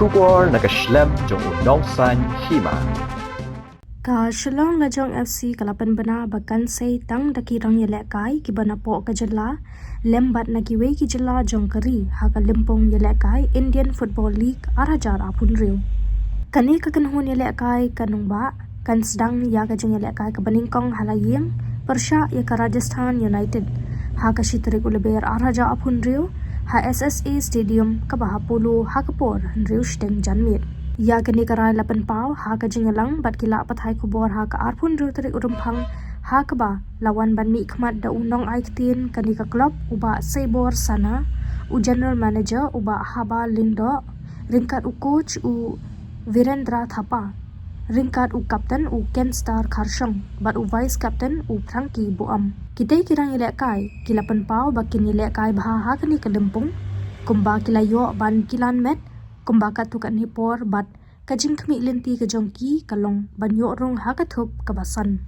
Shubor nakaslem jong unongsan Hima. Ka Shillong Lajong FC kalapan bana bakan say tang daki Rangïalehkai ki bana po ka Jylla lembat na kiwe ki Jylla jong kari ha ka limpong Rangïalehkai Indian Football League arajar apun riu. Kani ka kanhun Rangïalehkai kanung ba kan sedang ya ka Rangïalehkai ka baningkong halaying persya ya ka Rajasthan United ha ka shitrik uleber araja apun riu ha SSA Stadium ka bahapulu ha kapor riu shteng janmit. Ya kini karai lapan pau ha ka Jylla bat kila pathai kubor ha ka arpun riu tarik urumpang ha ka ba lawan ban mi khmat da unong aiktin kani ka club uba sebor sana u general manager uba haba lindo ringkat u coach u Virendra Thapa ringkat u captain u Ken Star Kharshang bat u vice captain u Frankie Boam kita kirang Rangïalehkai kilapan pau bakin Rangïalehkai bah ha kani ka lempung kumba kila yo ban kilan met kumbakat tukan hipor bat kajing kami lenti ke jongki kalong banyo rong hakathup kabasan.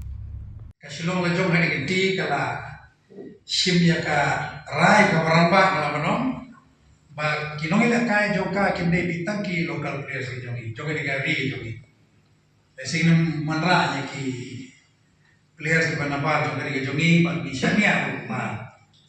Shillong Lajong hari genti kala shimya ka rai ka baramba malamanong ba kinong Rangïalehkai jongka kinde bitang ki local players ki jongi jogi negari jongi. Sing manra nya ki players ki banaba jogi jongi ba bisanya ma.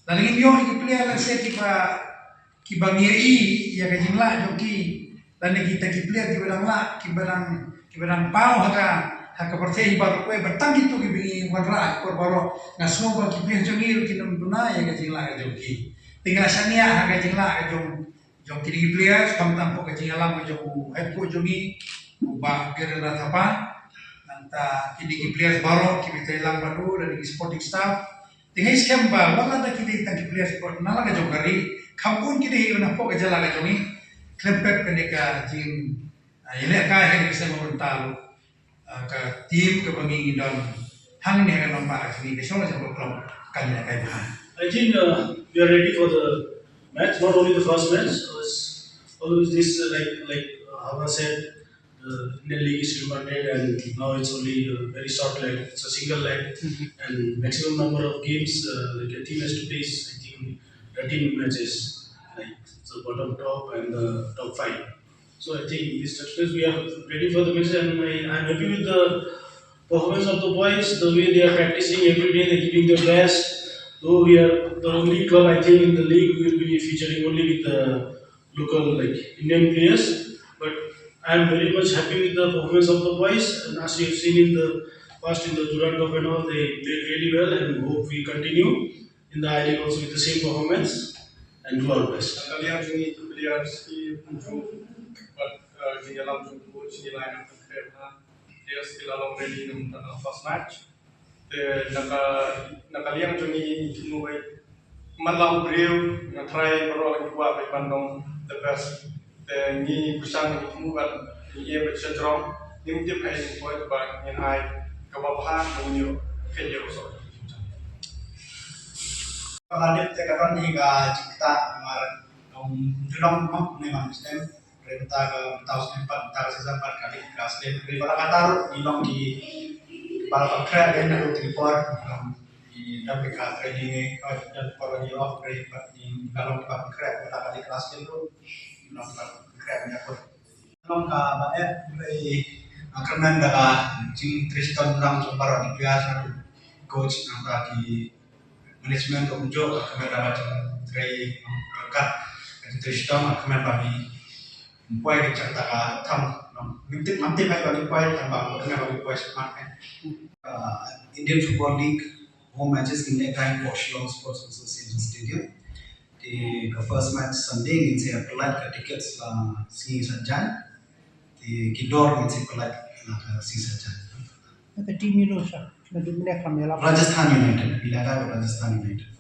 Dalingin yo ki player la se ki bangiri ya ka Jylla joki dan kita ki player ki barang pau haka percaya baru kue bertang itu ki bingi wanra kor baro ngasoba ki player jongi ki duna ya ka Jylla joki tinggal sania haka Jylla jong ki player kam tampo ka Jylla mo jong ko jongi ba Virendra Thapa nanta ki player baro ki bitailang badu dan ki sporting staff tinggal scam ba wala da ki ki player sport nala ka jogari kampun kita na po ka Jylla ka jongi klempet kenika jing Rangïalehkai hari bisa mementalo ka tim ke bangi dan hang ni kan nampak ni besok macam klub Rangïalehkai bah. I think we are ready for the match. Not only the first match, always this like Hima said, the Indian league is demanded and now it's only a very short leg. It's a single leg and maximum number of games like a team has to face. I think 13 matches. Like the bottom top and the top 5. So I think these structures we are ready for the match and I'm happy with the performance of the boys, the way they are practicing every day, they're giving their best. Though we are the only club I think in the league we will be featuring only with the local like Indian players. But I'm very much happy with the performance of the boys and as you've seen in the past in the Durand Cup and all, they played really well and hope we continue in the I League also with the same performance. And do our best. Kalian ini players ki improve, but Jylla coach ni line up kerana dia still along ready in the first match. The nakalian ni nuai malau breu na try baru lagi buatไปbandong the best. The ni pusang ni buat ni ia bercerong ni mungkin hai buat bang yang hai kebapahan punya kerja usah. Kadip tekakan hingga cipta kemarin junong mak memang stem perintah ke tahun 4 season 4 kali kelas stem di pada katar ilong di para pekret dan ada tripod di dalam training dan para di off grade di kalau di pekret pada kali kelas stem tu ilong pekret menyakut ilong ka bae dari kemen dah jing Tristan lang para di biasa coach nampak di management unjuk kepada macam tray angkat itu sistem kemen bagi poin diceritakan tham mintik ay bagi poin tambah kemen bagi poin smart Indian Football League home matches in the time for Shillong Sports Association Stadium. The first match Sunday in saya pelat ke tickets si sajan di Kidor in saya pelat si sajan. The team Rajasthan Rajasthan United, Rajasthan United.